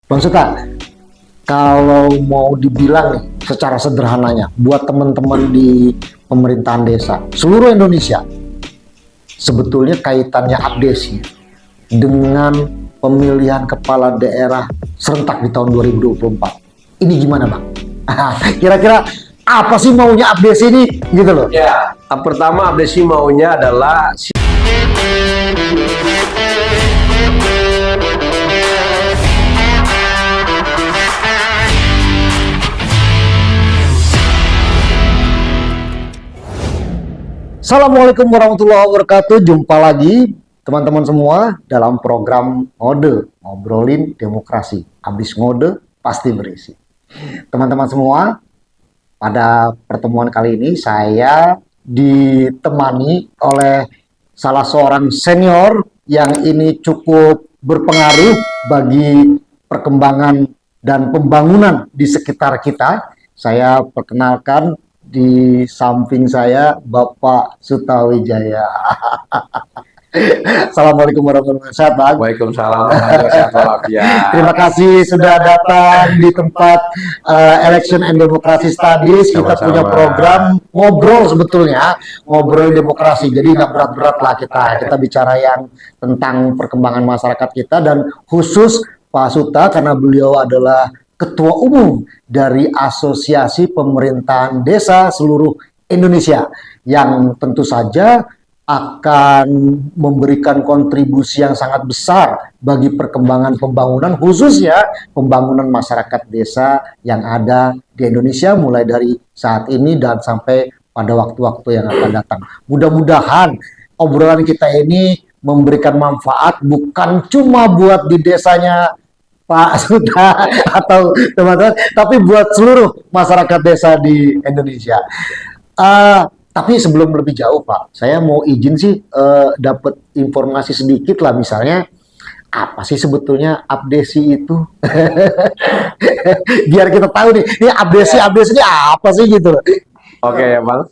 Bang Suta, kalau mau dibilang nih secara sederhananya buat teman-teman di pemerintahan desa seluruh Indonesia, sebetulnya kaitannya abdesi dengan pemilihan kepala daerah serentak di tahun 2024. Ini gimana Bang? Kira-kira apa sih maunya abdesi ini gitu loh? Ya, pertama abdesi maunya adalah Assalamualaikum warahmatullahi wabarakatuh. Jumpa lagi teman-teman semua dalam program Ngode, ngobrolin demokrasi. Habis ngode pasti berisi. Teman-teman semua, pada pertemuan kali ini saya ditemani oleh salah seorang senior yang ini cukup berpengaruh bagi perkembangan dan pembangunan di sekitar kita. Saya perkenalkan, di samping saya Bapak Suta Wijaya. Assalamualaikum warahmatullahi wabarakatuh. Waalaikumsalam warahmatullahi wabarakatuh. Terima kasih sudah datang di tempat Election and Democracy Studies. Kita Sama-sama. punya program ngobrol, sebetulnya ngobrol demokrasi. Jadi nggak berat-berat lah kita bicara yang tentang perkembangan masyarakat kita, dan khusus Pak Suta karena beliau adalah Ketua Umum dari Asosiasi Pemerintahan Desa seluruh Indonesia, yang tentu saja akan memberikan kontribusi yang sangat besar bagi perkembangan pembangunan, khususnya pembangunan masyarakat desa yang ada di Indonesia mulai dari saat ini dan sampai pada waktu-waktu yang akan datang. Mudah-mudahan obrolan kita ini memberikan manfaat bukan cuma buat di desanya Pak Suta atau teman-teman, tapi buat seluruh masyarakat desa di Indonesia. Tapi sebelum lebih jauh Pak, saya mau izin sih dapat informasi sedikit lah, misalnya apa sih sebetulnya abdesi itu? Biar kita tahu nih, ini abdesi ini apa sih gitu loh. Oke ya Bang,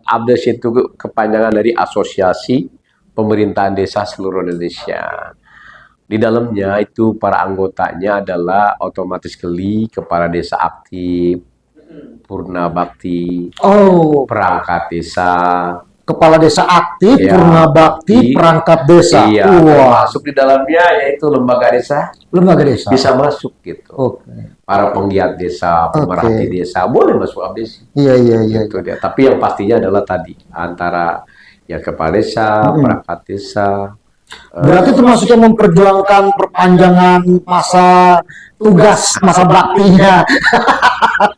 abdesi itu kepanjangan dari Asosiasi Pemerintahan Desa seluruh Indonesia. Di dalamnya itu para anggotanya adalah otomatis kepala desa aktif, purna bakti, Oh, perangkat desa. kepala desa aktif, Ya, purna bakti, perangkat desa. Iya, Wah, masuk di dalamnya yaitu lembaga desa lembaga desa. bisa masuk gitu. Oke. Para penggiat desa, pemerhati desa boleh masuk abdesi. Iya. Itu dia. Tapi yang pastinya adalah tadi antara ya kepala desa, perangkat desa. Berarti termasuk yang memperjuangkan perpanjangan masa tugas, masa baktinya.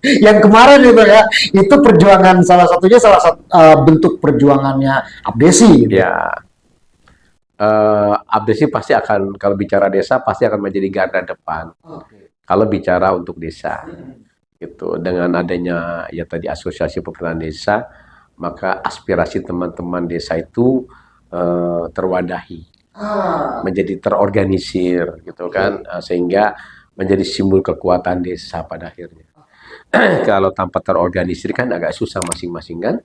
Yang kemarin itu ya, itu perjuangan salah satunya, bentuk perjuangannya abdesi. Gitu. Ya, abdesi pasti akan, kalau bicara desa pasti akan menjadi garda depan. Kalau bicara untuk desa, gitu. Dengan adanya ya tadi asosiasi pemerintahan desa, maka aspirasi teman-teman desa itu terwadahi, menjadi terorganisir, gitu kan, sehingga menjadi simbol kekuatan desa pada akhirnya. Kalau tanpa terorganisir kan agak susah masing-masing kan.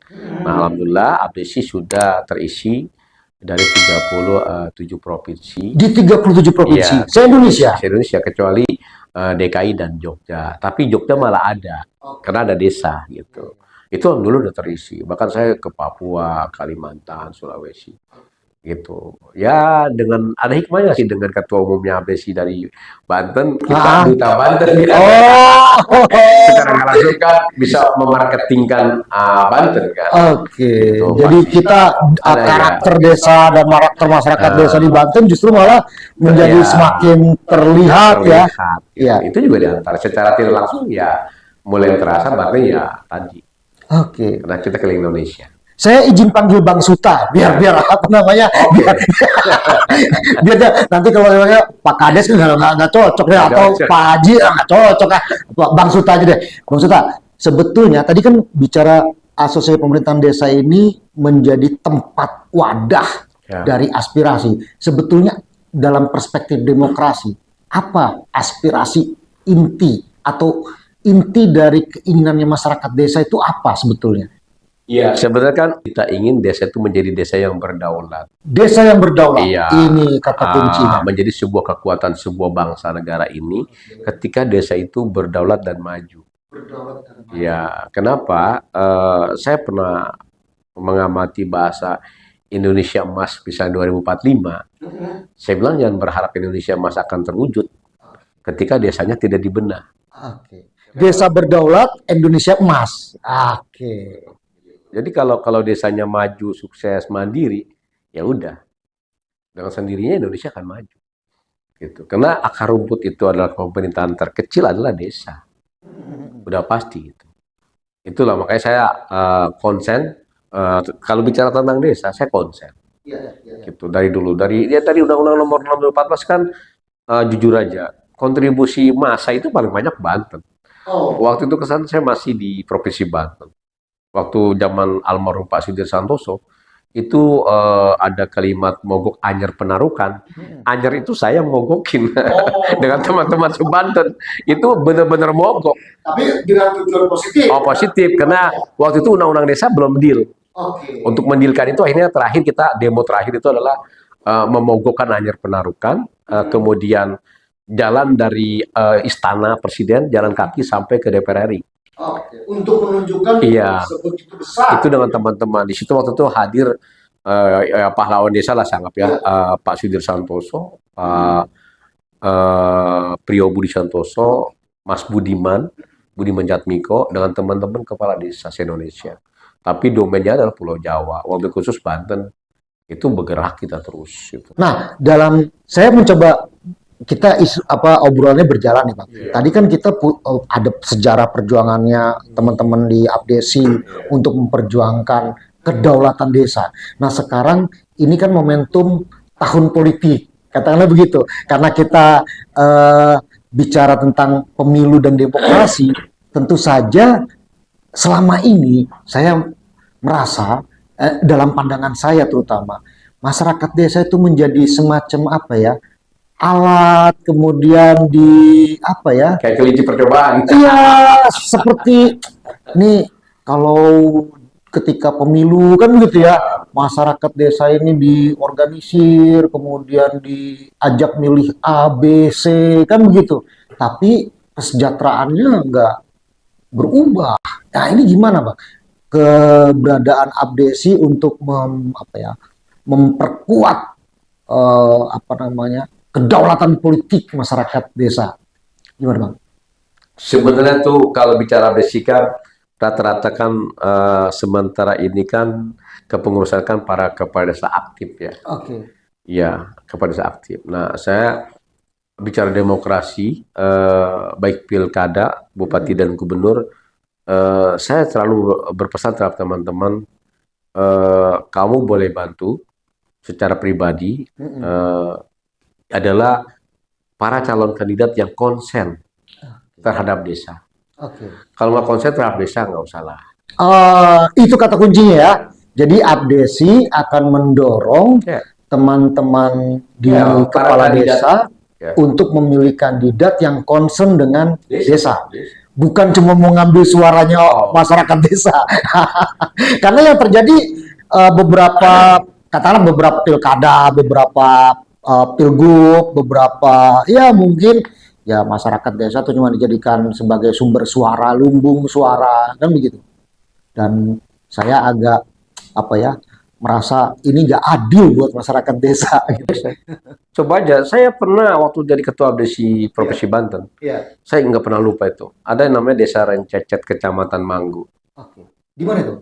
Nah, alhamdulillah abdesi sudah terisi dari 37 provinsi. Di 37 provinsi, Iya, se-Indonesia. Se-Indonesia kecuali DKI dan Jogja. Tapi Jogja malah ada, karena ada desa gitu. Itu dulu udah terisi. Bahkan saya ke Papua, Kalimantan, Sulawesi gitu. Ya dengan ada hikmahnya sih dengan ketua umumnya abdesi dari Banten, kita duta Banten gitu. Oh, Secara nggak langsung kan bisa memarketingkan Banten kan. Oke. Gitu, Jadi masih kita ada karakter desa dan karakter masyarakat desa di Banten justru malah menjadi Ya, semakin terlihat ya. terlihat, gitu. Iya. Itu juga diantar secara tidak langsung ya mulai terasa Banten ya tadi. Oke. Karena kita keliling Indonesia. Saya izin panggil Bang Suta biar apa namanya, biar nanti kalau namanya Pak Kades kan nggak cocok deh, atau cocok. Pak Haji nggak cocok kan, Bang Suta aja deh. Bang Suta, sebetulnya tadi kan bicara asosiasi pemerintahan desa ini menjadi tempat wadah Ya. dari aspirasi. Sebetulnya dalam perspektif demokrasi, apa aspirasi inti atau inti dari keinginannya masyarakat desa itu apa sebetulnya? Iya, sebenarnya kan kita ingin desa itu menjadi desa yang berdaulat. Desa yang berdaulat. Iya, Ini kata kuncinya. menjadi sebuah kekuatan sebuah bangsa negara ini ketika desa itu berdaulat dan maju. Ya, kenapa? Saya pernah mengamati bahasa Indonesia Emas misalnya 2045. Saya bilang jangan berharap Indonesia Emas akan terwujud ketika desanya tidak dibenah. Oke. Desa berdaulat, Indonesia emas. Oke. Jadi kalau desanya maju, sukses, mandiri, ya udah dengan sendirinya Indonesia akan maju. Gitu. Karena akar rumput itu adalah pemerintahan terkecil adalah desa. Udah pasti itu. Itulah makanya saya konsen kalau bicara tentang desa, saya konsen. Gitu dari dulu dari Undang-Undang Nomor 6 2014 kan jujur aja kontribusi massa itu paling banyak Banten. Waktu itu kesan saya masih di Provinsi Banten. Waktu zaman almarhum Pak Sudir Santoso itu ada kalimat mogok Anyer Penarukan. Anyer itu saya mogokin dengan teman-teman sebanten. Itu benar-benar mogok. Tapi dengan tujuan positif. Oh positif karena waktu itu undang-undang desa belum deal. Untuk mendilkan itu akhirnya terakhir kita demo terakhir itu adalah memogokkan Anyer Penarukan, kemudian jalan dari istana presiden jalan kaki sampai ke DPR RI. Untuk menunjukkan Iya, sebegitu besar. itu dengan teman-teman di situ waktu itu hadir pahlawan desa lah saya anggap ya, Pak Sudir Santoso, Priyo Budi Santoso, Mas Budiman Jatmiko dengan teman-teman kepala desa se-Indonesia. Tapi domainnya adalah Pulau Jawa, wabil khusus Banten. Itu bergerak kita terus. Gitu. Nah, saya mencoba kita obrolannya berjalan nih, Bang. Tadi kan kita ada sejarah perjuangannya teman-teman di Abdesi untuk memperjuangkan kedaulatan desa. Nah, sekarang ini kan momentum tahun politik, katakanlah begitu. Karena kita bicara tentang pemilu dan demokrasi, tentu saja selama ini saya merasa dalam pandangan saya terutama masyarakat desa itu menjadi semacam apa ya, alat kemudian kayak kelinci percobaan. Iya, seperti ini kalau ketika pemilu kan begitu ya, masyarakat desa ini diorganisir, kemudian diajak milih A, B, C, kan begitu. Tapi kesejahteraannya nggak berubah. Nah, ini gimana, Bang? Keberadaan Abdesi untuk memperkuat kedaulatan politik masyarakat desa. Gimana, Bang? Sebenarnya tuh kalau bicara besikan rata-rata kan sementara ini kan kepengurusan kan para kepala desa aktif ya. Oke. Iya, kepala desa aktif. Nah, saya bicara demokrasi baik pilkada, bupati dan gubernur, saya selalu berpesan terhadap teman-teman, kamu boleh bantu secara pribadi adalah para calon kandidat yang konsen terhadap desa. Kalau nggak konsen terhadap desa nggak usah lah. Itu kata kuncinya ya. Jadi Abdesi akan mendorong teman-teman di kepala desa untuk memilih kandidat yang concern dengan desa. Bukan cuma mau ngambil suaranya masyarakat desa. Karena yang terjadi katakanlah beberapa pilkada, beberapa pilgub, beberapa ya mungkin ya masyarakat desa itu cuma dijadikan sebagai sumber suara, lumbung suara, kan begitu. Dan saya agak merasa ini nggak adil buat masyarakat desa. Gitu. Coba aja, saya pernah waktu jadi ketua Abdesi Provinsi Banten, saya nggak pernah lupa itu. Ada yang namanya Desa Rencecet, Kecamatan Manggu. Di mana itu?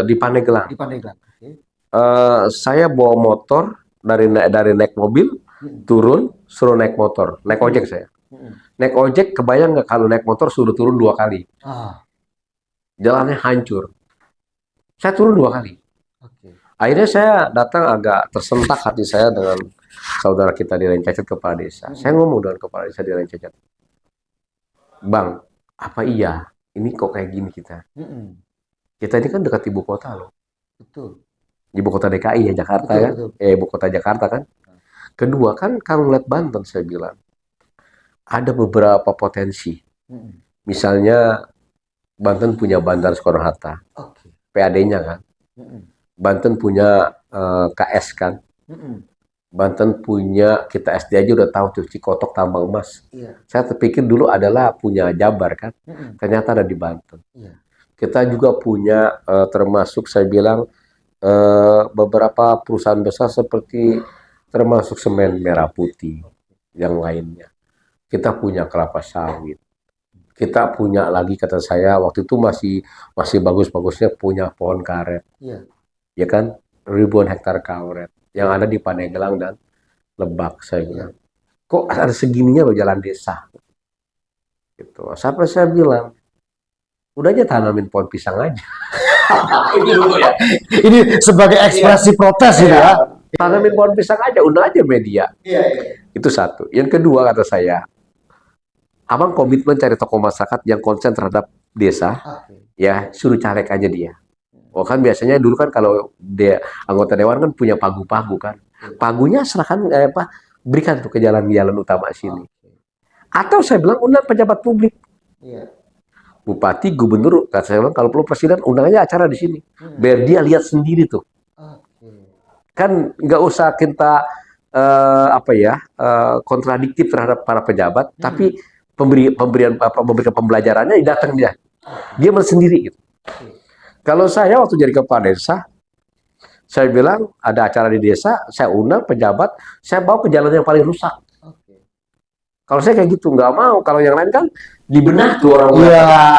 Di Pandeglang. Di Pandeglang. Saya bawa motor dari naik mobil, turun, suruh naik motor, naik ojek saya. Naik ojek, kebayang nggak kalau naik motor suruh turun 2 kali? Jalannya hancur. Saya turun 2 kali. Akhirnya saya datang agak tersentak hati saya dengan saudara kita di Rencecet kepala desa. Saya ngomong dengan kepala desa di Rencecet, Bang, apa iya? Ini kok kayak gini kita? Kita ini kan dekat ibu kota loh. Betul. Ibu kota DKI ya Jakarta ya. Ibu kota Jakarta kan. Kedua kan kalau ngeliat Banten saya bilang ada beberapa potensi. Misalnya Banten punya Bandara Soekarno-Hatta. PAD-nya kan. Banten punya KS kan. Banten punya, kita SD aja udah tahu tuh Cikotok tambang emas. Saya terpikir dulu adalah punya Jabar kan. Ternyata ada di Banten. Kita juga punya termasuk saya bilang beberapa perusahaan besar seperti termasuk semen merah putih yang lainnya. Kita punya kelapa sawit. Kita punya lagi, kata saya waktu itu masih bagus-bagusnya, punya pohon karet. Ya kan, ribuan hektar karet yang ada di Pandeglang dan Lebak. Saya bilang, kok ada segininya loh jalan desa gitu. Sampai saya bilang, udah aja tanamin pohon pisang aja. Ini dulu ya. Ini sebagai ekspresi protes gitu ya. Tanamin pohon pisang aja, udah aja media. Itu satu. Yang kedua, kata saya, abang komitmen cari tokoh masyarakat yang konsen terhadap desa, ya suruh caleg aja dia. Oh kan biasanya dulu kan kalau dia anggota dewan kan punya pagu-pagu kan, pagunya serahkan berikan tuh ke jalan-jalan utama sini. Atau saya bilang undang pejabat publik, bupati, gubernur, kata saya bilang kalau perlu presiden undang aja acara di sini, biar dia lihat sendiri tuh. Kan nggak usah kita kontradiktif terhadap para pejabat, tapi memberikan pembelajarannya datang dia melihat sendiri gitu. Kalau saya waktu jadi kepala desa, saya bilang ada acara di desa, saya undang pejabat, saya bawa ke jalan yang paling rusak. Kalau saya kayak gitu nggak mau, kalau yang lain kan dibenah tuh orang.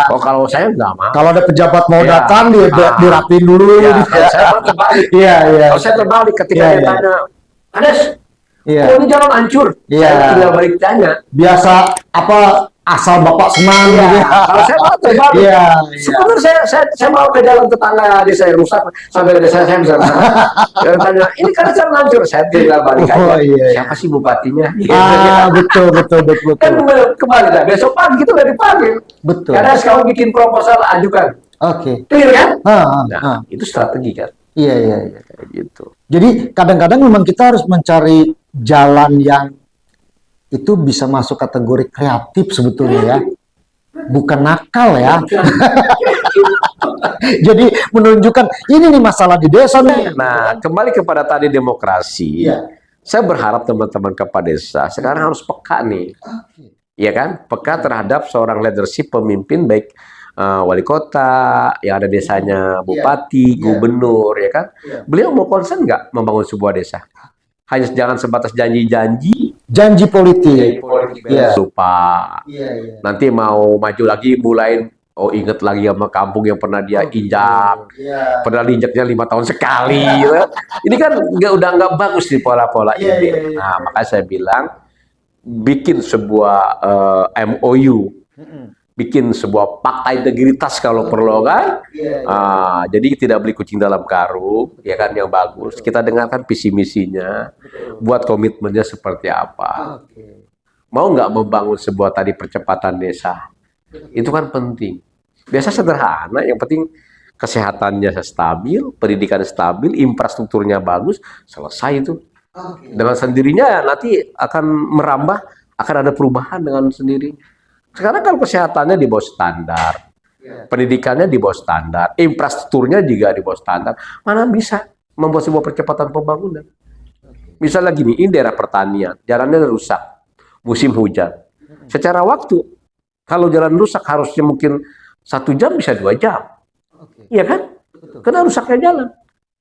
Oh kalau saya nggak mau. Kalau ada pejabat mau datang dirapin dulu. Kalau saya mau terbalik. Kalau saya terbalik ketika dia tanya, Ades, oh ini jalan hancur. Saya tinggal balik tanya. Biasa asal bapak senang gitu. Kalau saya mau terbalik. Sebenarnya saya mau ke jalan tetangga desa yang rusak sampai ke desa saya bisa. Dia tanya, ini kan jalan hancur. Saya tinggal balik aja. Siapa sih bupatinya? Betul. Kan kembali dah. Besok pagi kita udah dipanggil. Betul. Karena sekarang bikin proposal ajukan. Clear kan? Nah, itu strategi kan. Iya. Kayak gitu. Jadi kadang-kadang memang kita harus mencari jalan yang itu bisa masuk kategori kreatif sebetulnya ya, bukan nakal ya. Jadi menunjukkan ini nih masalah di desa nih. Nah, kembali kepada tadi demokrasi. Saya berharap teman-teman kepala desa sekarang harus peka nih, ya kan? Peka terhadap seorang leadership pemimpin baik wali kota yang ada desanya, bupati, gubernur, ya kan? Beliau mau konsen nggak membangun sebuah desa? Hanya jangan sebatas janji politik. Lupa. Nanti mau maju lagi mulai inget lagi sama kampung yang pernah dia injak. Pernah diinjaknya 5 tahun sekali. Ini kan udah nggak bagus nih pola-pola ini. Nah, makanya saya bilang bikin sebuah MOU. Bikin sebuah fakta integritas kalau perlu kan. Jadi tidak beli kucing dalam karung, ya kan, yang bagus. Kita dengarkan visi misinya, buat komitmennya seperti apa. Mau nggak membangun sebuah tadi percepatan desa? Itu kan penting. Biasa sederhana, yang penting kesehatannya stabil, pendidikan stabil, infrastrukturnya bagus, selesai itu. Dengan sendirinya nanti akan merambah, akan ada perubahan dengan sendiri. Sekarang kan kesehatannya di bawah standar, pendidikannya di bawah standar, infrastrukturnya juga di bawah standar. Mana bisa membuat sebuah percepatan pembangunan? Misalnya gini, ini daerah pertanian, jalannya rusak, musim hujan. Secara waktu, kalau jalan rusak harusnya mungkin 1 jam bisa 2 jam, iya kan? Karena rusaknya jalan.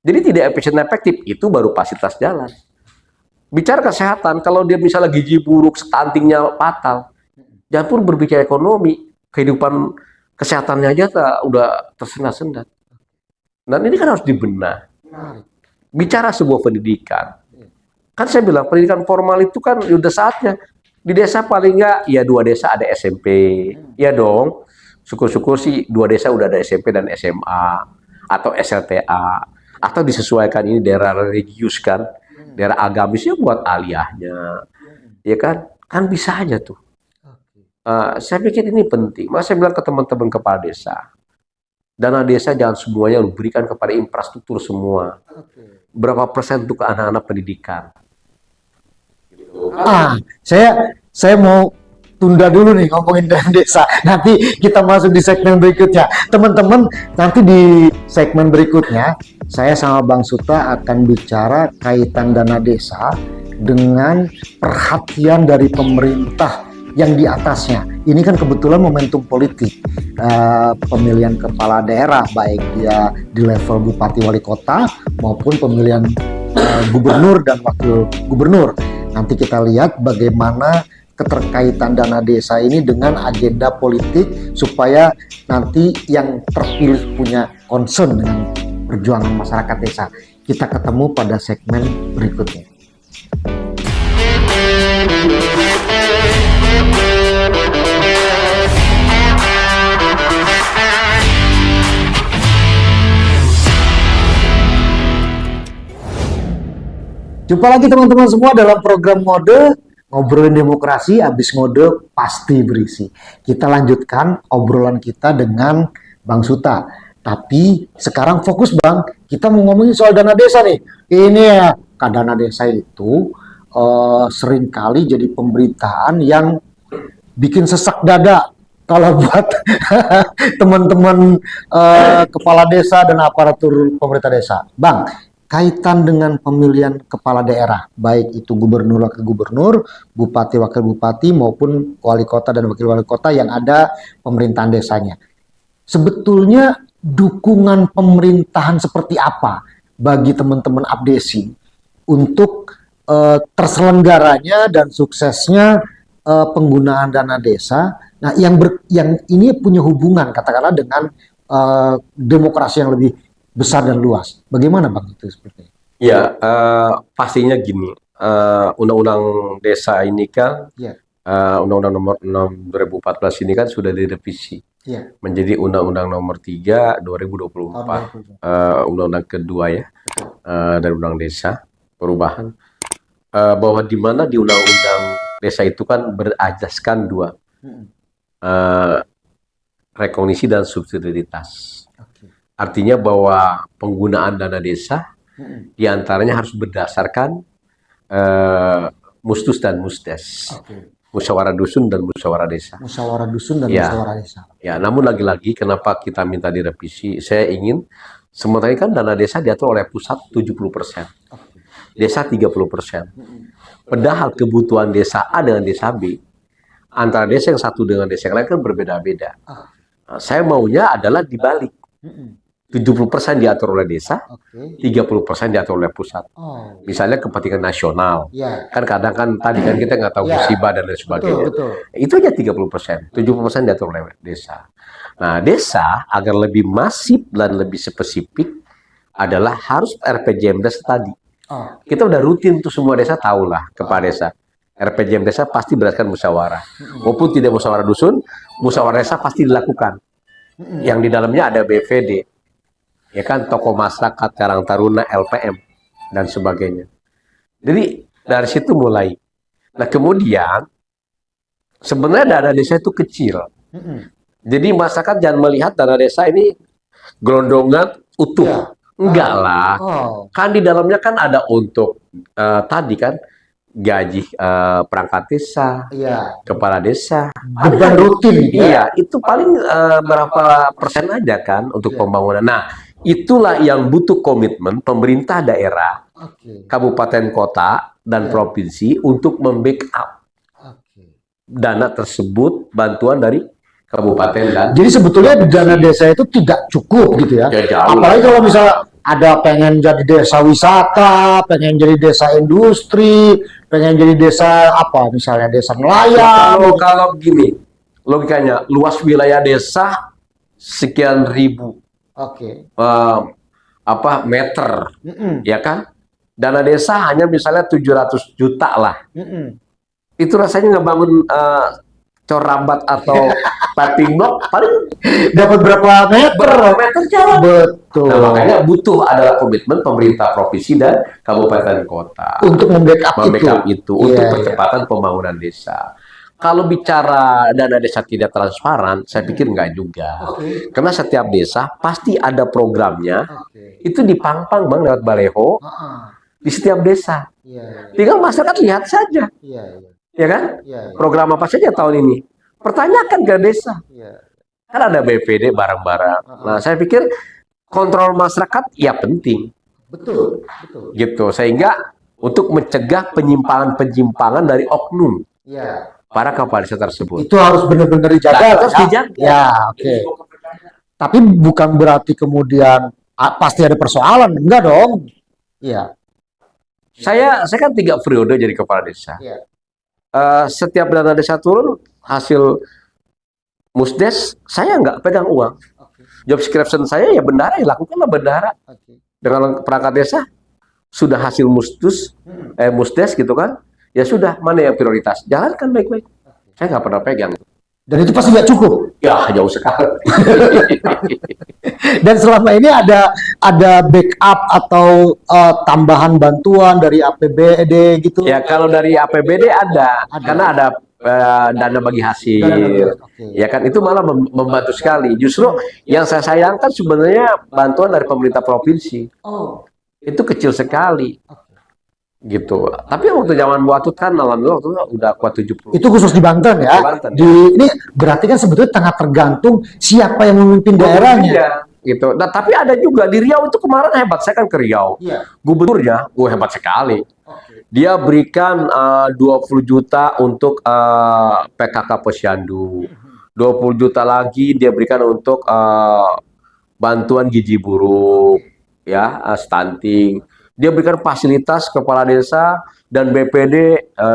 Jadi tidak efisien efektif, itu baru fasilitas jalan. Bicara kesehatan, kalau dia misalnya gizi buruk, stuntingnya fatal. Jangan pun berbicara ekonomi, kehidupan kesehatannya aja udah tersendat-sendat. Dan ini kan harus dibenah. Bicara sebuah pendidikan. Kan saya bilang pendidikan formal itu kan udah saatnya. Di desa paling nggak, ya 2 desa ada SMP. Ya dong, syukur-syukur sih 2 desa udah ada SMP dan SMA. Atau SLTA. Atau disesuaikan ini daerah religius kan. Daerah agamisnya buat aliyahnya. Ya kan? Kan bisa aja tuh. Saya pikir ini penting. Maka saya bilang ke teman-teman kepala desa, dana desa jangan semuanya lu berikan kepada infrastruktur semua. Berapa persen untuk anak-anak pendidikan? Saya mau tunda dulu nih ngomongin dana desa. Nanti kita masuk di segmen berikutnya. Teman-teman, nanti di segmen berikutnya saya sama Bang Suta akan bicara kaitan dana desa dengan perhatian dari pemerintah yang di atasnya. Ini kan kebetulan momentum politik, pemilihan kepala daerah, baik dia di level bupati wali kota maupun pemilihan gubernur dan wakil gubernur. Nanti kita lihat bagaimana keterkaitan dana desa ini dengan agenda politik supaya nanti yang terpilih punya concern dengan perjuangan masyarakat desa. Kita ketemu pada segmen berikutnya. Jumpa lagi teman-teman semua dalam program Ngode, ngobrolin demokrasi, habis ngode pasti berisi. Kita lanjutkan obrolan kita dengan Bang Suta. Tapi sekarang fokus Bang, kita mau ngomongin soal dana desa nih. Ini ya, dana desa itu seringkali jadi pemberitaan yang bikin sesak dada kalau buat teman-teman kepala desa dan aparatur pemerintah desa. Bang, kaitan dengan pemilihan kepala daerah, baik itu gubernur, wakil gubernur, bupati, wakil bupati, maupun wali kota dan wakil wali kota yang ada pemerintahan desanya. Sebetulnya dukungan pemerintahan seperti apa bagi teman-teman Abdesi untuk terselenggaranya dan suksesnya penggunaan dana desa? Nah, yang ini punya hubungan katakanlah dengan demokrasi yang lebih besar dan luas. Bagaimana Bang itu seperti? Ya, pastinya gini, Undang-Undang Desa ini kan, Undang-Undang Nomor 6 2014 ini kan sudah direvisi menjadi Undang-Undang Nomor 3 2024, Undang-Undang kedua ya, dari Undang Desa perubahan, bahwa di mana di Undang-Undang Desa itu kan berajaskan dua, rekognisi dan subsidiaritas. Artinya bahwa penggunaan dana desa diantaranya harus berdasarkan mustus dan musdes, musyawarah dusun dan musyawarah desa. Musyawarah dusun dan musyawarah desa. Ya, namun lagi-lagi kenapa kita minta direvisi? Saya ingin sementara ini kan dana desa diatur oleh pusat 70%, desa 30%. Padahal kebutuhan desa A dengan desa B, antara desa yang satu dengan desa yang lain kan berbeda-beda. Saya maunya adalah dibalik. 70% diatur oleh desa, 30% diatur oleh pusat. Misalnya kepentingan nasional. Kan kadang kan tadi kan kita nggak tahu musibah dan lain sebagainya. Itu aja 30%, 70% diatur oleh desa. Nah, desa agar lebih masif dan lebih spesifik adalah harus RPJM desa tadi. Kita udah rutin tuh semua desa tahulah kepala desa. RPJM desa pasti berdasarkan musyawarah. Maupun tidak musyawarah dusun, musyawarah desa pasti dilakukan. Yang di dalamnya ada BVD. Ya kan, tokoh masyarakat, Karang Taruna, LPM, dan sebagainya. Jadi dari situ mulai. Nah kemudian sebenarnya dana desa itu kecil. Jadi masyarakat jangan melihat dana desa ini gelondongan utuh. Enggak lah. Kan di dalamnya kan ada untuk tadi kan gaji perangkat desa, kepala desa, beban rutin. Iya, itu paling berapa persen aja kan untuk pembangunan. Nah, itulah yang butuh komitmen pemerintah daerah, kabupaten kota, dan provinsi untuk membackup dana tersebut, bantuan dari kabupaten dan. Jadi sebetulnya dana desa itu tidak cukup gitu ya. Apalagi kalau misalnya ada pengen jadi desa wisata, pengen jadi desa industri, pengen jadi desa apa, misalnya desa nelayan. Kalau gini, logikanya luas wilayah desa sekian ribu meter, ya kan? Dana desa hanya misalnya 700 juta lah. Itu rasanya ngebangun corambat atau paving block paling dapat berapa meter? Jalan. Betul. Nah, makanya butuh adalah komitmen pemerintah provinsi dan kabupaten kota untuk membackup itu untuk percepatan pembangunan desa. Kalau bicara dana desa tidak transparan, saya pikir enggak juga. Karena setiap desa pasti ada programnya. Itu dipang-pang Bang lewat baleho di setiap desa. Tinggal masyarakat lihat saja. ya kan? Iya, iya. Program apa saja tahun ini? Pertanyakan ke desa. Iya. Kan ada BPD bareng-bareng. Nah, saya pikir kontrol masyarakat ya penting, Betul, betul. gitu. Sehingga untuk mencegah penyimpangan-penyimpangan dari oknum Iya. para kepala desa tersebut. Itu harus benar-benar dijaga Nah, lah terus ya. dijaga. Ya, oke. Tapi bukan berarti kemudian pasti ada persoalan, enggak dong. Iya. Saya kan 3 periode jadi kepala desa. Iya. Setiap dana desa turun, hasil musdes, saya nggak pegang uang. Oke. Job description saya ya bendara, ya lakukanlah bendara. Oke. Dengan perangkat desa, sudah hasil musdes gitu kan, ya sudah, mana yang prioritas, jalankan baik-baik. Saya nggak pernah pegang. Dan itu pasti nggak cukup. Ya jauh sekali. Dan selama ini ada backup atau tambahan bantuan dari APBD gitu. Ya kalau dari APBD ada. Karena ada dana bagi hasil. Oke. Ya kan itu malah membantu sekali. Justru yang saya sayangkan sebenarnya bantuan dari pemerintah provinsi. Oh. Itu kecil sekali. Gitu. Tapi waktu zaman Buatut kan alhamdulillah waktu itu udah kuat 70. Itu khusus di Banten ya. Di Banten, Ini berarti kan sebetulnya sangat tergantung siapa yang memimpin daerahnya. Iya, gitu. Nah, tapi ada juga di Riau itu kemarin hebat. Saya kan ke Riau. Iya. Gubernurnya, hebat sekali. Oke. Dia berikan 20 juta untuk PKK Posyandu. 20 juta lagi dia berikan untuk bantuan gizi buruk, ya, stunting. Dia berikan fasilitas kepala desa dan BPD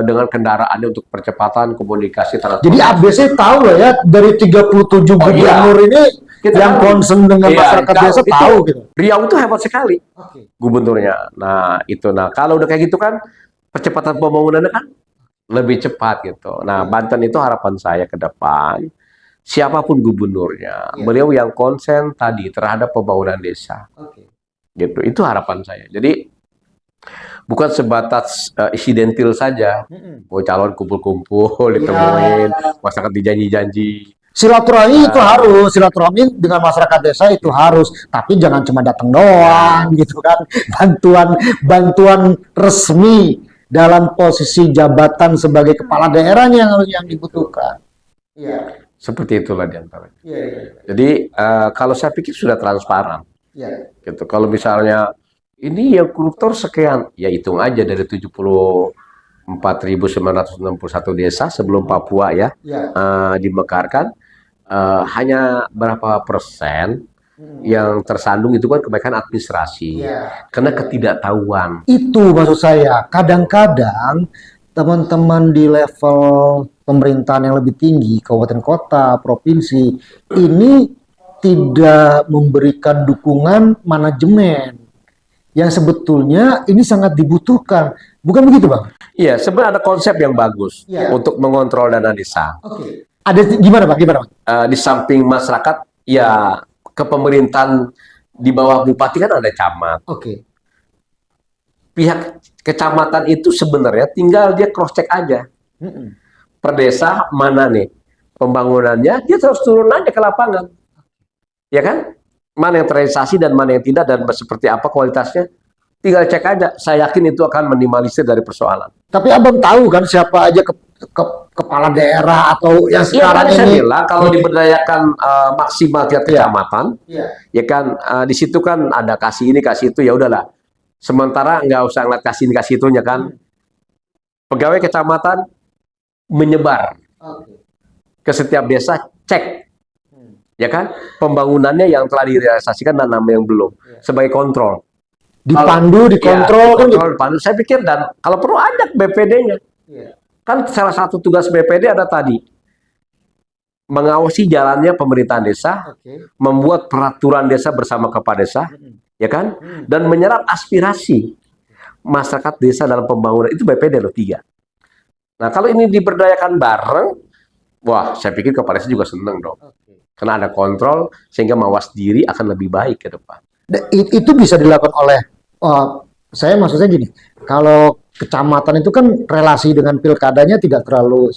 dengan kendaraannya untuk percepatan komunikasi transportasi. Jadi ABC tahu lah ya dari 37 gubernur ini Kita yang tahu. concern dengan Iya, masyarakat desa itu. tahu gitu. Riau itu hebat sekali Oke. gubernurnya. Nah, itu. Nah, kalau udah kayak gitu kan percepatan pembangunannya kan lebih cepat gitu. Nah, Banten itu harapan saya ke depan siapapun gubernurnya, beliau yang konsen tadi terhadap pembangunan desa. Oke. Gitu. Itu harapan saya. Jadi bukan sebatas insidentil saja. Oh, calon kumpul-kumpul, ditemuin, masyarakat dijanji-janji. Silaturahmi itu harus, silaturahmi dengan masyarakat desa itu harus, tapi jangan cuma datang doang gitu kan. Bantuan resmi dalam posisi jabatan sebagai kepala daerahnya yang dibutuhkan. Iya. Seperti itulah diantaranya. Iya. Jadi kalau saya pikir sudah transparan. Iya. Gitu. Kalau misalnya ini yang koruptor sekian, ya hitung aja dari 74.961 desa sebelum Papua ya dimekarkan, hanya berapa persen yang tersandung itu kan kebaikan administrasi, karena ketidaktahuan. Itu maksud saya, kadang-kadang teman-teman di level pemerintahan yang lebih tinggi, kabupaten kota, provinsi, ini tidak memberikan dukungan manajemen yang sebetulnya ini sangat dibutuhkan. Bukan begitu, Bang? Iya, sebenarnya ada konsep yang bagus untuk mengontrol dana desa. Oke. Ada gimana, Bang? Gimana, Bang? Di samping masyarakat, ya kepemerintahan di bawah bupati kan ada camat. Oke. Pihak kecamatan itu sebenarnya tinggal dia cross check aja. Per desa mana nih pembangunannya, dia terus turun aja ke lapangan. Ya kan? Mana yang terrealisasi dan mana yang tidak dan seperti apa kualitasnya, tinggal cek aja. Saya yakin itu akan minimalisir dari persoalan. Tapi abang tahu kan siapa aja kepala daerah atau yang sekarang saya ini? bilang kalau diberdayakan maksimal tiap kecamatan, ya kan di situ kan ada kasih ini kasih itu, ya udahlah. Sementara nggak usah ngeliat kasih ini kasih itunya kan. Pegawai kecamatan menyebar ke setiap desa, cek. Ya kan, pembangunannya yang telah direalisasikan dan nama yang belum, sebagai kontrol. Dipandu, dikontrol, kan? Dipandu. Saya pikir dan kalau perlu ajak BPD-nya. Kan salah satu tugas BPD ada tadi mengawasi jalannya pemerintahan desa, membuat peraturan desa bersama kepala desa, ya kan, dan menyerap aspirasi masyarakat desa dalam pembangunan. Itu BPD loh 3. Nah kalau ini diberdayakan bareng, wah saya pikir kepala desa juga seneng dong. Karena ada kontrol sehingga mawas diri akan lebih baik ke depan. Itu bisa dilakukan oleh, saya maksudnya gini, kalau kecamatan itu kan relasi dengan pilkadanya tidak terlalu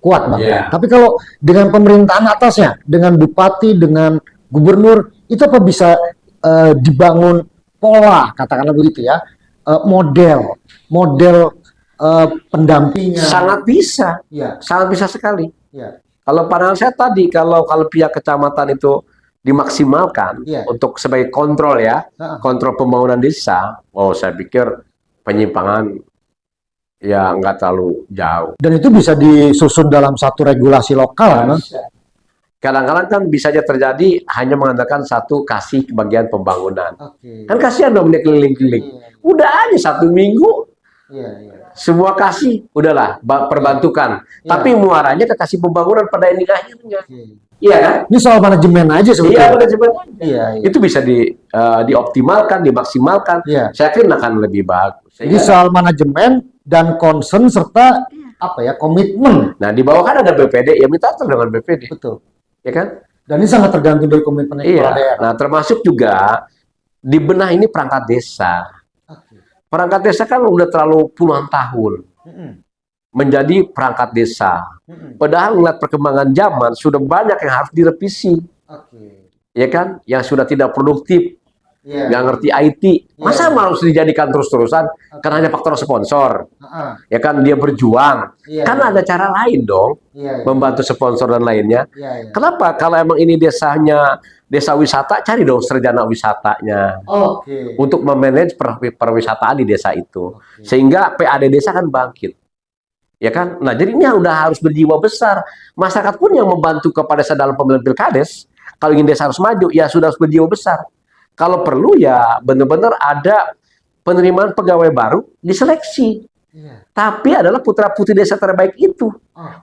kuat, Bang. Tapi kalau dengan pemerintahan atasnya, dengan bupati, dengan gubernur, itu apa bisa dibangun pola, katakanlah begitu ya, model pendampingnya. Sangat bisa sekali. Ya. Kalau pandangan saya tadi, kalau pihak kecamatan itu dimaksimalkan untuk sebagai kontrol ya, kontrol pembangunan desa, saya pikir penyimpangan ya nggak terlalu jauh. Dan itu bisa disusun dalam satu regulasi lokal, kan? Kadang-kadang kan bisa aja terjadi hanya mengandalkan satu kasih bagian pembangunan. Kan kasihan dong dia keliling-keliling. Udah aja 1 minggu, semua kasih, udahlah perbantukan. Tapi muaranya ke kasih pembangunan pada ending akhirnya. Iya kan? Ini soal manajemen aja sebetulnya. Iya, manajemen aja. Itu bisa dioptimalkan, dimaksimalkan. Saya kira akan lebih bagus. Jadi soal manajemen dan concern serta komitmen. Nah, di bawah kan ada BPD, ya minta atur dengan BPD. Betul. Ya kan? Dan ini sangat tergantung dari komitmen kepala daerah. Nah, termasuk juga di benah ini perangkat desa. Perangkat desa kan udah terlalu puluhan tahun menjadi perangkat desa. Padahal melihat perkembangan zaman sudah banyak yang harus direvisi. Ya kan? Yang sudah tidak produktif. Nggak ngerti IT, masa harus dijadikan terus-terusan karena hanya faktor sponsor, ya kan dia berjuang, kan ada cara lain dong, membantu sponsor dan lainnya. Kenapa? Kalau emang ini desanya desa wisata, cari dong sarjana wisatanya untuk memanage perwisataan di desa itu, sehingga PAD desa kan bangkit, ya kan? Nah jadi ini udah harus berjiwa besar, masyarakat pun yang membantu kepada desa dalam pemilihan pilkades, kalau ingin desa harus maju, ya sudah harus berjiwa besar. Kalau perlu ya benar-benar ada penerimaan pegawai baru diseleksi. Tapi adalah putra-putri desa terbaik itu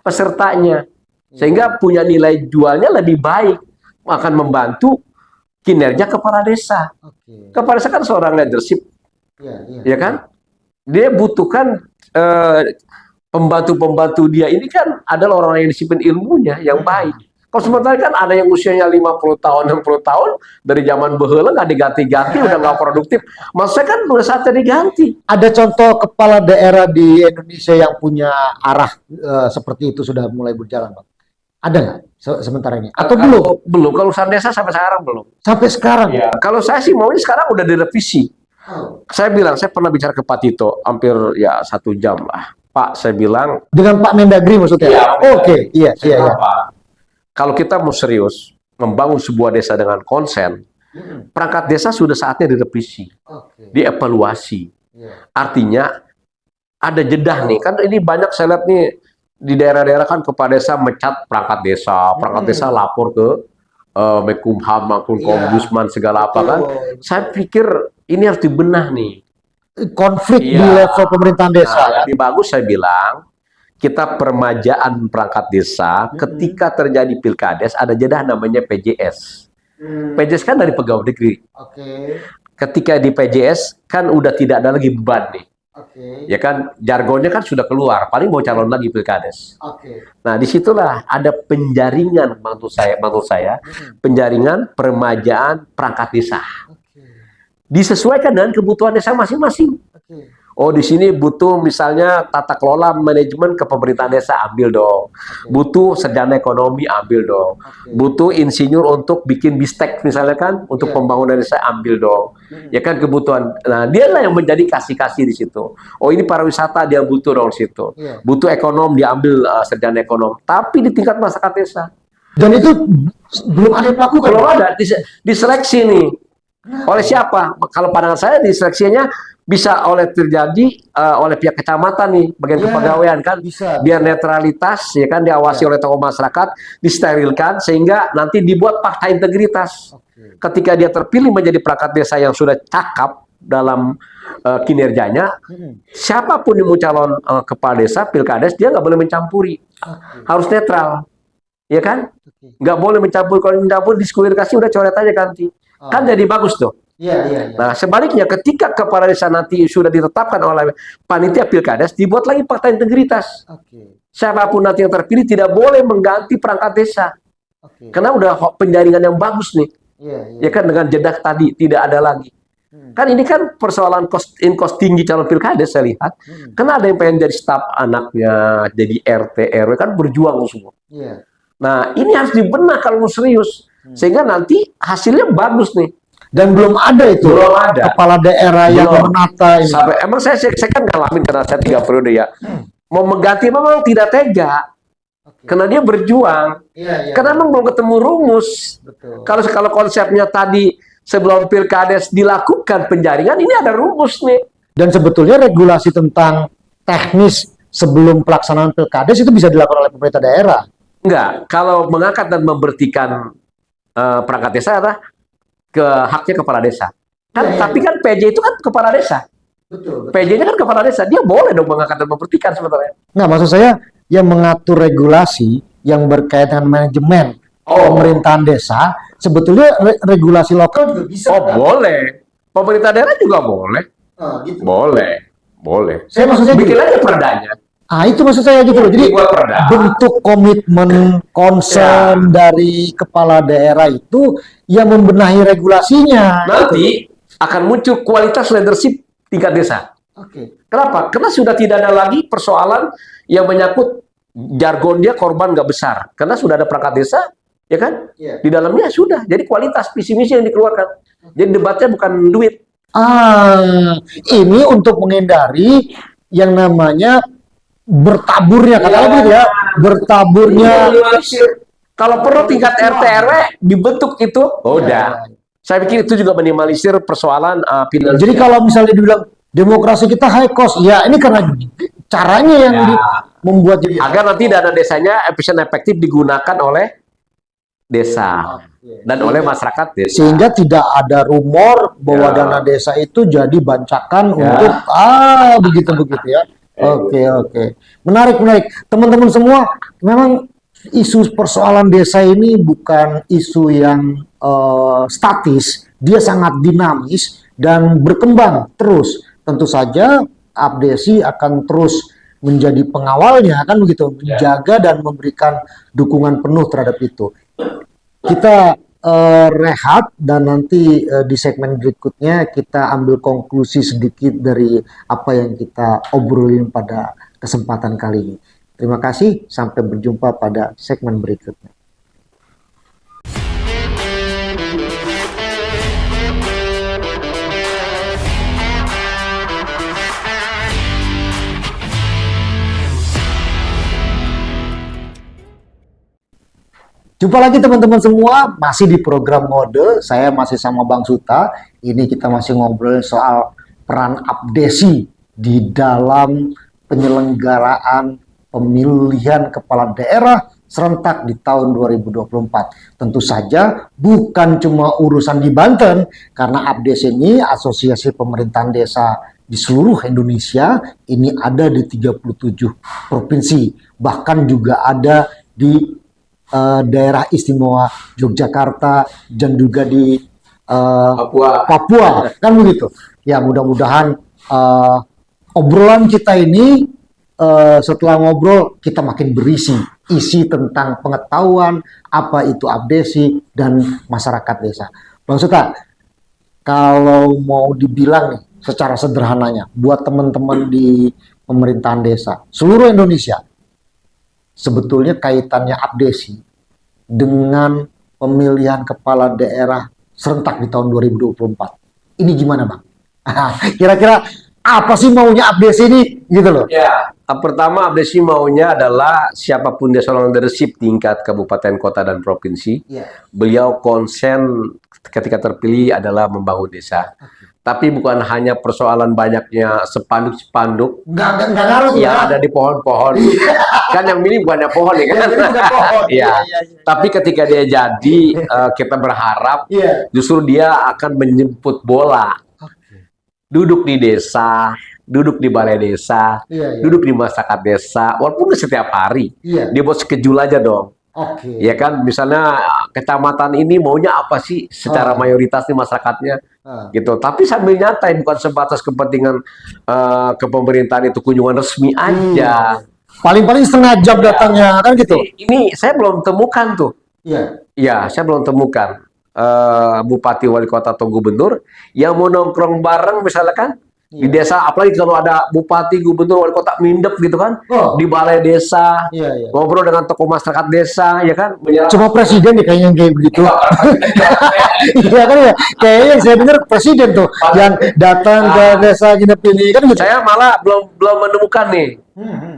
pesertanya. Sehingga punya nilai jualnya lebih baik. Akan membantu kinerja kepala desa. Kepala desa kan seorang leadership. Ya kan? Dia butuhkan pembantu-pembantu dia ini kan adalah orang yang disiplin ilmunya yang baik. Kalau sementara kan ada yang usianya 50 tahun, 60 tahun, dari zaman baheula nggak diganti-ganti, udah nggak produktif. Maksudnya kan udah saatnya diganti. Ada contoh kepala daerah di Indonesia yang punya arah seperti itu sudah mulai berjalan, Bang? Ada nggak sementara ini? Atau belum? Belum. Kalau urusan desa sampai sekarang belum. Sampai sekarang? Ya. Kalau saya sih maunya sekarang udah direvisi. Saya bilang, saya pernah bicara ke Pak Tito, hampir ya 1 jam lah. Pak, saya bilang. Dengan Pak Mendagri maksudnya? Iya. Oke, iya. Kalau kita mau serius membangun sebuah desa dengan konsen, perangkat desa sudah saatnya direvisi, dievaluasi. Artinya ada jedah nih, kan ini banyak saya lihat nih di daerah-daerah kan kepala desa mencat perangkat desa lapor ke Menkumham, Komdusman segala apa kan. Saya pikir ini harus dibenah nih. Konflik di level pemerintahan desa. Nah, lebih bagus saya bilang. Kita permajaan perangkat desa, ketika terjadi pilkades, ada jedah namanya PJS. PJS kan dari pegawai negeri. Ketika di PJS, kan udah tidak ada lagi beban nih. Ya kan, jargonnya kan sudah keluar, paling mau calon lagi pilkades. Nah, disitulah ada penjaringan, menurut saya, penjaringan permajaan perangkat desa. Disesuaikan dengan kebutuhan desa masing-masing. Oh, di sini butuh misalnya tata kelola manajemen kepemerintahan desa, ambil dong. Butuh sarjana ekonomi, ambil dong. Butuh insinyur untuk bikin bistek misalnya kan, untuk pembangunan desa, ambil dong. Ya kan kebutuhan. Nah, dialah yang menjadi kasih-kasih di situ. Oh, ini pariwisata dia butuh dong di situ. Butuh ekonom, diambil sarjana ekonom. Tapi di tingkat masyarakat desa. Dan itu belum ada yang melakukan. Belum ada, diseleksi nih. Oleh siapa? Kalau pandangan saya diseleksinya bisa terjadi oleh pihak kecamatan nih, bagian kepegawaian kan, biar netralitas ya kan diawasi oleh tokoh masyarakat, disterilkan sehingga nanti dibuat fakta integritas. Ketika dia terpilih menjadi perangkat desa yang sudah cakap dalam kinerjanya, siapapun yang mau calon kepala desa pilkades dia nggak boleh mencampuri, harus netral, ya kan? Nggak boleh mencampur, kalau mencampur diskualifikasi udah coret aja ganti. Kan jadi bagus tuh. Nah, sebaliknya ketika kepala desa nanti sudah ditetapkan oleh panitia pilkades, dibuat lagi fakta integritas. Siapapun nanti yang terpilih tidak boleh mengganti perangkat desa. Karena udah penjaringan yang bagus nih. Ya kan, dengan jeda tadi tidak ada lagi. Kan ini kan persoalan cost tinggi calon pilkades saya lihat. Karena ada yang pengen jadi staf anaknya, jadi RT RW kan berjuang semua. Nah, ini harus dibenah kalau mau serius. Sehingga nanti hasilnya bagus nih. Dan belum ada itu Belum ada. kepala daerah yang Belum. menata ini. Sampai emang saya kan ngalamin karena saya 3 periode ya. Mau mengganti memang tidak tega. Karena dia berjuang. Iya, Karena memang belum ketemu rumus. betul. Kalau konsepnya tadi sebelum Pilkades dilakukan penjaringan, ini ada rumus nih. Dan sebetulnya regulasi tentang teknis sebelum pelaksanaan pilkades itu bisa dilakukan oleh pemerintah daerah. Enggak, kalau mengangkat dan membertikan perangkat desa adalah haknya kepala desa. Kan, Ya, ya. tapi kan PJ itu kan kepala desa. Betul. PJ-nya kan kepala desa, dia boleh dong mengangkat dan membertikan sebenarnya. Nggak, maksud saya yang mengatur regulasi yang berkaitan dengan manajemen pemerintahan desa, sebetulnya regulasi lokal juga bisa. Oh, boleh. Pemerintah daerah juga boleh. Gitu. Boleh. Saya maksudnya Bikin aja perdanya. itu maksud saya gitu loh. Jadi Buat perda. bentuk komitmen concern dari kepala daerah itu yang membenahi regulasinya. Nanti akan muncul kualitas leadership tingkat desa. Oke. Kenapa? Karena sudah tidak ada lagi persoalan yang menyangkut jargon dia korban nggak besar. Karena sudah ada perangkat desa, ya kan? Iya. Di dalamnya sudah. Jadi kualitas visi misi yang dikeluarkan. Jadi debatnya bukan duit. Ini untuk menghindari yang namanya bertaburnya, katakanlah begitu ya, bertaburnya. Kalau perlu tingkat RT RW dibentuk itu, udah. Saya pikir itu juga minimalisir persoalan finansial. Jadi kalau misalnya dibilang demokrasi kita high cost, ya ini karena caranya yang membuat jadi agar nanti dana desanya efektif digunakan oleh desa dan oleh masyarakat desa. sehingga tidak ada rumor bahwa dana desa itu jadi bancakan untuk begitu ya. Oke. Menarik. Teman-teman semua, memang isu persoalan desa ini bukan isu yang statis, dia sangat dinamis dan berkembang terus. Tentu saja Abdesi akan terus menjadi pengawalnya, kan begitu, menjaga dan memberikan dukungan penuh terhadap itu. Kita rehat dan nanti di segmen berikutnya kita ambil konklusi sedikit dari apa yang kita obrolin pada kesempatan kali ini. Terima kasih, sampai berjumpa pada segmen berikutnya. Jumpa lagi teman-teman semua, masih di program Ngode. Saya masih sama Bang Suta. Ini kita masih ngobrolin soal peran Abdesi di dalam penyelenggaraan pemilihan kepala daerah serentak di tahun 2024. Tentu saja bukan cuma urusan di Banten, karena Abdesi ini asosiasi pemerintahan desa di seluruh Indonesia, ini ada di 37 provinsi. Bahkan juga ada di daerah istimewa Yogyakarta dan juga di Papua, kan begitu. Ya, mudah-mudahan obrolan kita ini setelah ngobrol kita makin berisi isi tentang pengetahuan apa itu Abdesi dan masyarakat desa. Bang Suta, kalau mau dibilang nih secara sederhananya buat teman-teman di pemerintahan desa seluruh Indonesia, sebetulnya kaitannya Abdesi dengan pemilihan kepala daerah serentak di tahun 2024. Ini gimana, Bang? Kira-kira apa sih maunya Abdesi ini? Gitu loh. Ya, pertama Abdesi maunya adalah siapapun dia seorang leadership tingkat kabupaten, kota, dan provinsi. Beliau konsen ketika terpilih adalah membangun desa. Tapi bukan hanya persoalan banyaknya spanduk-spanduk Nggak ngaruh yang ada di pohon-pohon. Kan yang milih bukannya pohon ya kan? Iya. Tapi ketika dia jadi, kita berharap justru dia akan menjemput bola. Duduk di desa, duduk di balai desa, duduk di masyarakat desa, walaupun setiap hari. Dia buat schedule aja dong. Ya kan, misalnya kecamatan ini maunya apa sih secara mayoritas nih masyarakatnya, gitu. Tapi sambil nyantai, bukan sebatas kepentingan kepemerintahan itu kunjungan resmi aja. Paling-paling setengah jam datangnya, kan gitu. Ini saya belum temukan tuh. Iya, saya belum temukan bupati, wali kota, atau gubernur yang mau nongkrong bareng misalkan Di Iya. desa, apalagi kalau ada bupati, gubernur, wali kota mindep gitu kan, Oh. di balai desa, Iya, iya. ngobrol dengan tokoh masyarakat desa, ya kan, menyerap Cuma presiden nih kayaknya yang kayak begitu. Iya kan ya, kayaknya yang saya dengar presiden tuh yang datang ke desa nginep ini kan gitu. Saya malah belum belum menemukan nih,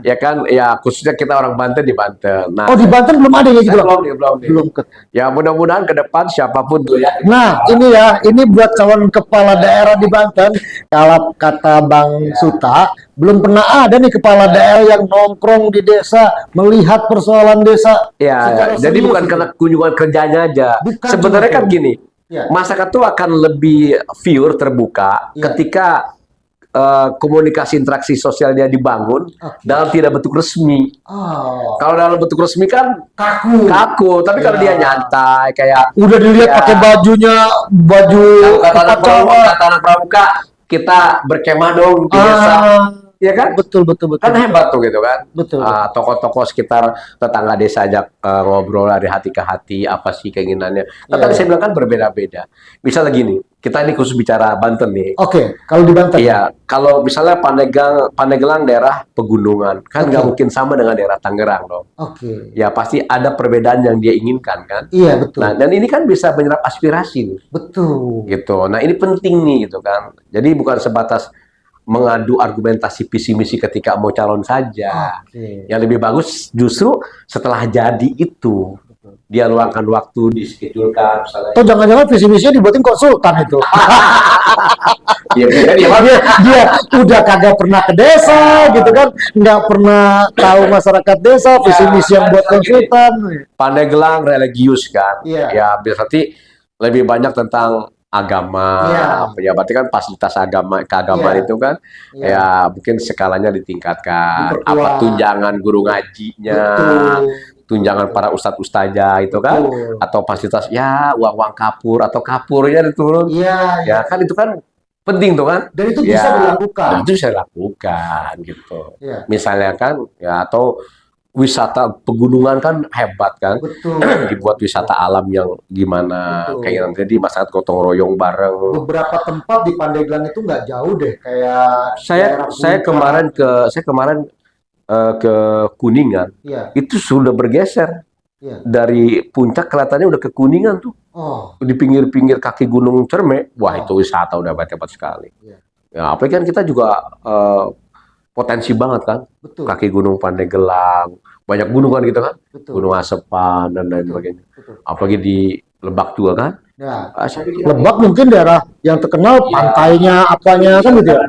ya kan, ya khususnya kita orang Banten di Banten. Nah, Oh di Banten belum ada ya gitu belum Bang? nih, belum nih. Belum ke. Ya mudah-mudahan ke depan siapapun tuh ya. Nah ini ya, ini buat calon kepala daerah di Banten. Kalau kata Bang Suta, belum pernah ada nih kepala daerah yang nongkrong di desa, melihat persoalan desa. Ya, secara jadi serius bukan gitu. karena kunjungan kerjanya aja. Bukan Sebenarnya cuma kan itu. gini, Ya. masyarakat tuh akan lebih viewer terbuka Ya. ketika komunikasi interaksi sosialnya dibangun Oke. dalam tidak bentuk resmi. Oh, Kalau dalam bentuk resmi kan kaku. kaku, tapi kalau Ya. dia nyantai kayak Udah dilihat Ya. pakai bajunya, baju kata anak pramuka, upacara. kata anak pramuka, kita berkemah dong di desa, ya kan? Betul, betul, betul. Kan hebat tuh gitu kan. Betul. Tokoh-tokoh sekitar tetangga desa ajak ngobrol dari hati ke hati, apa sih keinginannya. Nah, Iya, tadi iya. saya bilang kan berbeda-beda. Misalnya gini, kita ini khusus bicara Banten nih. Oke, kalau di Banten. Iya, kalau misalnya Pandeglang daerah pegunungan, kan nggak Oke. mungkin sama dengan daerah Tangerang dong. Oke. Ya pasti ada perbedaan yang dia inginkan kan. Iya, betul. Nah, dan ini kan bisa menyerap aspirasi nih, Betul. gitu. Nah, ini penting nih gitu kan. Jadi bukan sebatas mengadu argumentasi visi misi ketika mau calon saja. Oke. Yang lebih bagus justru setelah jadi itu dia luangkan waktu, dischedule-kan misalnya. Atau jangan-jangan visi misinya dibuatin konsultan itu. Iya, kan, ya, dia udah kagak pernah ke desa gitu kan, nggak pernah tahu masyarakat desa, visi misi yang buat konsultan. Pandeglang religius kan. Iya. Ya, berarti lebih banyak tentang agama. Iya. Ya, berarti kan fasilitas keagamaan Iya. itu kan Iya. ya mungkin skalanya ditingkatkan. Diperkuat. Apa tunjangan guru ngajinya, Betul. tunjangan para ustadz-ustazah itu kan, Betul. atau fasilitas ya uang kapur atau kapurnya diturun. Iya, Ya kan itu kan penting tuh kan. dan itu bisa Ya, dilakukan. dan itu bisa dilakukan gitu. Iya. Misalnya kan ya atau wisata pegunungan kan hebat kan. Betul. Dibuat wisata alam yang gimana Betul. keinginan, jadi masyarakat gotong royong bareng. Beberapa tempat di Pandeglang itu nggak jauh deh, kayak daerah Saya Puncak. kemarin ke Kuningan Iya, itu sudah bergeser iya. dari puncak kelihatannya udah ke Kuningan tuh Oh, di pinggir-pinggir kaki Gunung Cerme. Wah, Oh. itu wisata udah hebat sekali. Iya. Ya apalagi kan kita juga potensi banget kan, betul. kaki Gunung Pandeglang, banyak gunung kan gitu kan, Betul. Gunung Asepan dan lain sebagainya. Betul. Apalagi di Lebak juga kan. Nah, Saya pikir Lebak mungkin daerah yang terkenal pantainya, apanya kan gitu ya.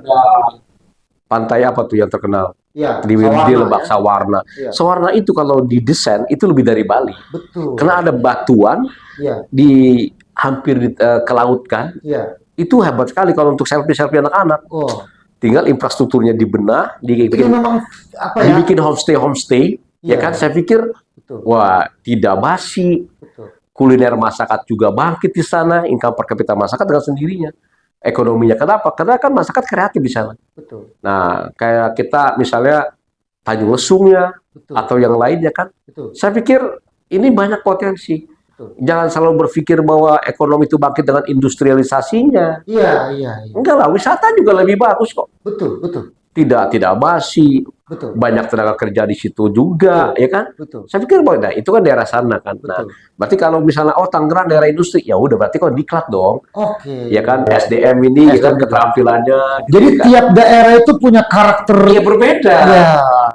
pantai apa tuh yang terkenal Iya, di Sawarna, Lebak, ya. Sawarna. Iya. Sawarna itu kalau didesain itu lebih dari Bali, Betul. karena ada batuan Iya, ke laut kan. iya. Itu hebat sekali kalau untuk selfie anak-anak. Oh, Tinggal infrastrukturnya dibenah, itu memang apa ya? dibikin homestay, ya Iya. kan. Saya pikir Betul. wah tidak basi. Betul. Kuliner masyarakat juga bangkit di sana, income per kapita masyarakat dengan sendirinya. Ekonominya kenapa? Karena kan masyarakat kreatif di sana. Betul. Nah, kayak kita misalnya Tanjung Lesung ya, Betul. atau yang lainnya kan. Betul. Saya pikir ini banyak potensi. Betul. Jangan selalu berpikir bahwa ekonomi itu bangkit dengan industrialisasinya. Iya, iya, iya. Enggak lah, wisata juga lebih bagus kok. Betul, betul. Tidak basi, Betul. banyak tenaga kerja di situ juga, ya kan? Betul. Saya pikir bahwa nah, itu kan daerah sana kan. Nah, Betul. berarti kalau misalnya Tangerang daerah industri, ya udah berarti kok diklat dong. Oke. Ya kan SDM ini ya kan SDM. keterampilannya Jadi ditingkat- tiap daerah itu punya karakter. Iya, berbeda. Ya.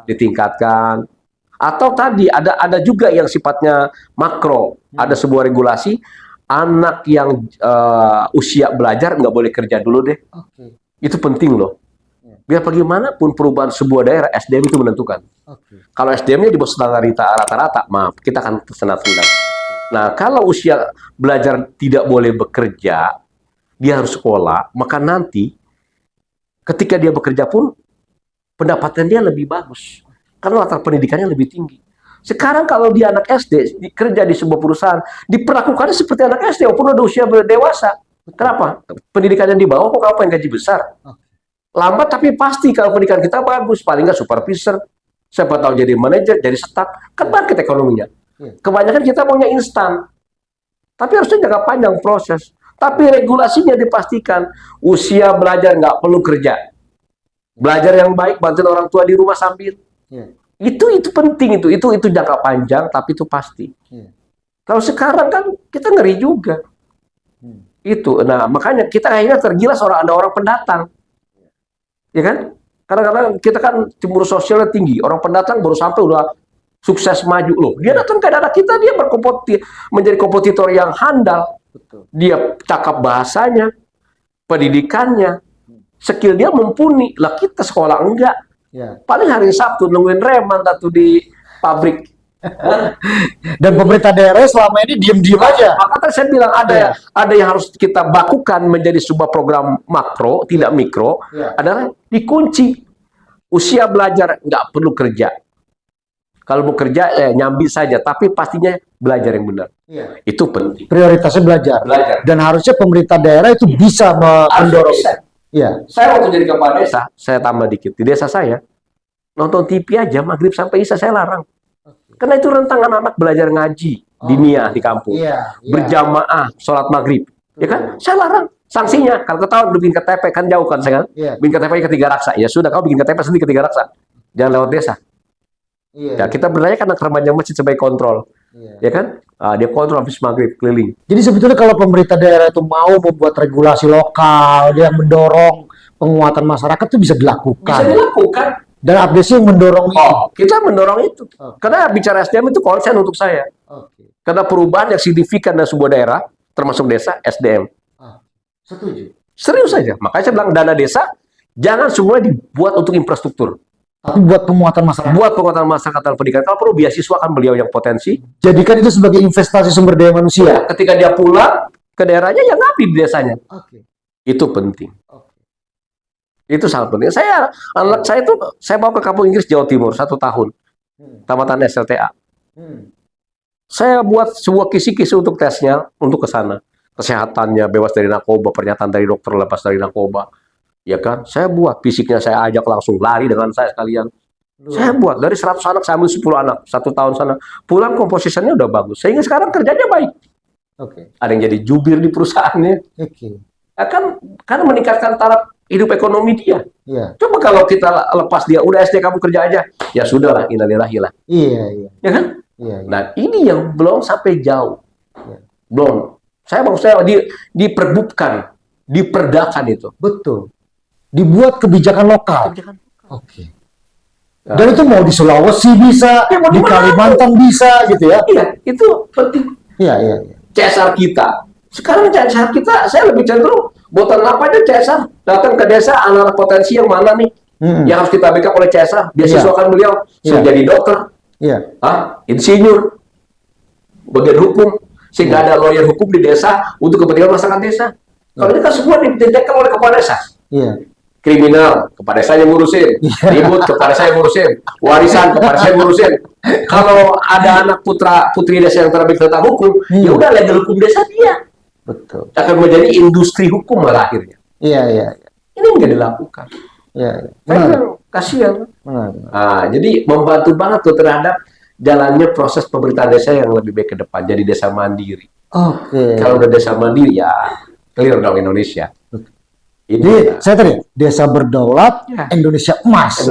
Ditingkatkan. Atau tadi ada juga yang sifatnya makro. Ada sebuah regulasi anak yang usia belajar nggak boleh kerja dulu deh. Oke. Itu penting loh. Biar bagaimanapun perubahan sebuah daerah, SDM itu menentukan. Oke. Kalau SDM-nya di bawah standar rata-rata, maaf, kita akan tersendat-sendat. Nah, kalau usia belajar tidak boleh bekerja, dia harus sekolah, maka nanti ketika dia bekerja pun pendapatan dia lebih bagus. Karena latar pendidikannya lebih tinggi. Sekarang kalau dia anak SD, kerja di sebuah perusahaan, diperlakukannya seperti anak SD, walaupun udah usia dewasa. Kenapa? Pendidikannya di bawah kok apa yang gaji besar? Lambat tapi pasti kalau pendidikan kita bagus, paling nggak supervisor, siapa tahu jadi manajer, jadi staf, kan bangkit ekonominya. Kebanyakan kita maunya instan, tapi harusnya jangka panjang proses. Tapi regulasinya dipastikan usia belajar nggak perlu kerja. Belajar yang baik, bantuin orang tua di rumah sambil. Iya. Itu penting itu jangka panjang tapi itu pasti. Iya. Kalau sekarang kan kita ngeri juga. Itu. Nah, makanya kita akhirnya tergilas ada orang pendatang. Ya kan? Kadang-kadang kita kan cemburu sosialnya tinggi. Orang pendatang baru sampai udah sukses maju loh. Dia datang ke daerah kita, dia menjadi kompetitor yang handal. Betul. Dia cakap bahasanya, pendidikannya, skill dia mumpuni. Lah kita sekolah enggak. Ya. Paling hari Sabtu nungguin reman tuh di pabrik. Dan pemerintah daerah selama ini diem-diem aja. Maka tadi saya bilang ada yang harus kita bakukan menjadi sebuah program makro, tidak mikro, adalah dikunci. Usia belajar nggak perlu kerja. Kalau mau kerja nyambi saja, tapi pastinya belajar yang benar. Itu penting. Prioritasnya belajar. Dan harusnya pemerintah daerah itu bisa mendorong. Iya. Saya waktu jadi kepala desa, saya tambah dikit. Di desa saya, nonton TV aja, maghrib sampai isya saya larang. Karena itu rentang anak-anak belajar ngaji dinia di kampung. Berjamaah, sholat maghrib. Ya kan? Saya larang. Sanksinya, kalau ketahuan bikin KTP, kan jauh kan saya kan? Bikin KTP ke 3 raksa. Ya sudah, kau bikin KTP sendiri ke 3 raksa. Jangan lewat desa. Ya, kita berdaya kan anak remaja masjid sebagai kontrol. Ya kan? Dia kontrol habis maghrib keliling. Jadi sebetulnya kalau pemerintah daerah itu mau membuat regulasi lokal, dia mendorong penguatan masyarakat itu bisa dilakukan. Bisa dilakukan. Dan Abdesi yang mendorong itu. Kita mendorong itu. Karena bicara SDM itu konsen untuk saya. Karena perubahan yang signifikan dalam sebuah daerah, termasuk desa, SDM. Setuju. Serius saja. Makanya saya bilang dana desa, jangan semua dibuat untuk infrastruktur. Tapi buat penguatan masyarakat. Buat penguatan masyarakat dan pendidikan. Kalau perlu beasiswa kan beliau yang potensi. Jadikan itu sebagai investasi sumber daya manusia. Ketika dia pulang ke daerahnya, ya ngabdi di desanya. Itu penting. Itu sangat penting. Anak saya itu, saya bawa ke kampung Inggris Jawa Timur 1 tahun. Tamatan SLTA. Saya buat sebuah kisi-kisi untuk tesnya, untuk ke sana. Kesehatannya, bebas dari narkoba, pernyataan dari dokter lepas dari narkoba. Ya kan? Saya buat fisiknya, saya ajak langsung lari dengan saya sekalian. Saya buat dari 100 anak, saya ambil 10 anak. 1 tahun sana. Pulang komposisinya udah bagus. Sehingga sekarang kerjanya baik. Ada yang jadi jubir di perusahaannya. Ya kan? Karena meningkatkan taraf hidup ekonomi dia. Coba kalau kita lepas dia, udah SD kamu kerja aja. Ya sudahlah, innalillahi lah. Ya kan? Nah, ini yang belum sampai jauh. Belum. Saya maksud saya diperbutkan, diperdakan itu. Betul. Dibuat kebijakan lokal. Dan itu mau di Sulawesi bisa, di Kalimantan bisa gitu ya. Iya, itu penting. CSR kita. Sekarang CSR kita, saya lebih cenderung botan apa aja CSR. Datang ke desa, anak-anak potensi yang mana nih? Yang harus kita backup oleh CSR. Biasiswakan beliau. Sudah jadi dokter. Insinyur. Bagian hukum. Sehingga ada lawyer hukum di desa untuk kepentingan masyarakat desa. Kalau ini kan semua didetekan oleh kepala desa. Kriminal, kepala desa yang ngurusin. Ribut, kepala desa yang ngurusin. Warisan, kepala desa yang ngurusin. Kalau ada anak putri desa yang terbilang tentang hukum, ya udah legal hukum desa dia. Betul. Akan menjadi industri hukum malah akhirnya. Ini nggak dilakukan. Kasihan. Jadi membantu banget tuh terhadap jalannya proses pemerintahan desa yang lebih baik ke depan. Jadi desa mandiri. Kalau udah desa mandiri ya clear dong Indonesia. Jadi saya tadi desa berdaulat, Indonesia emas.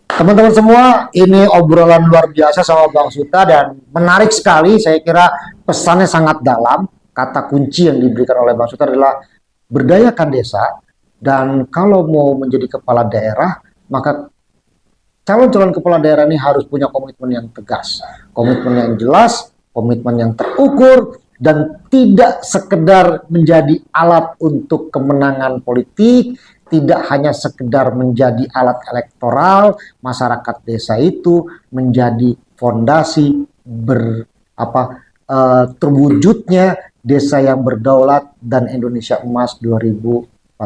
Teman-teman semua, ini obrolan luar biasa sama Bang Suta dan menarik sekali. Saya kira pesannya sangat dalam. Kata kunci yang diberikan oleh Bang Suta adalah berdayakan desa. Dan kalau mau menjadi kepala daerah, maka calon-calon kepala daerah ini harus punya komitmen yang tegas, komitmen yang jelas, komitmen yang terukur, dan tidak sekedar menjadi alat untuk kemenangan politik, tidak hanya sekedar menjadi alat elektoral. Masyarakat desa itu menjadi fondasi terwujudnya desa yang berdaulat dan Indonesia Emas 2045.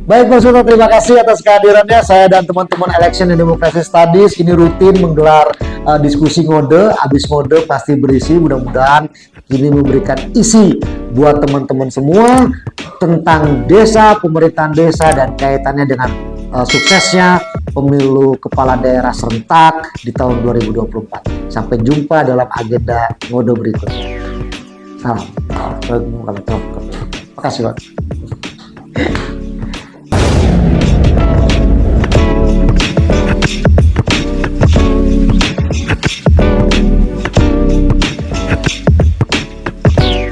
Baik Mas Suta, terima kasih atas kehadirannya. Saya dan teman-teman Election and Democracy Studies ini rutin menggelar diskusi ngode, habis ngode pasti berisi. Mudah-mudahan ini memberikan isi buat teman-teman semua tentang desa, pemerintahan desa, dan kaitannya dengan suksesnya pemilu kepala daerah serentak di tahun 2024. Sampai jumpa dalam agenda ngode berikutnya. Salam. Terima kasih Pak.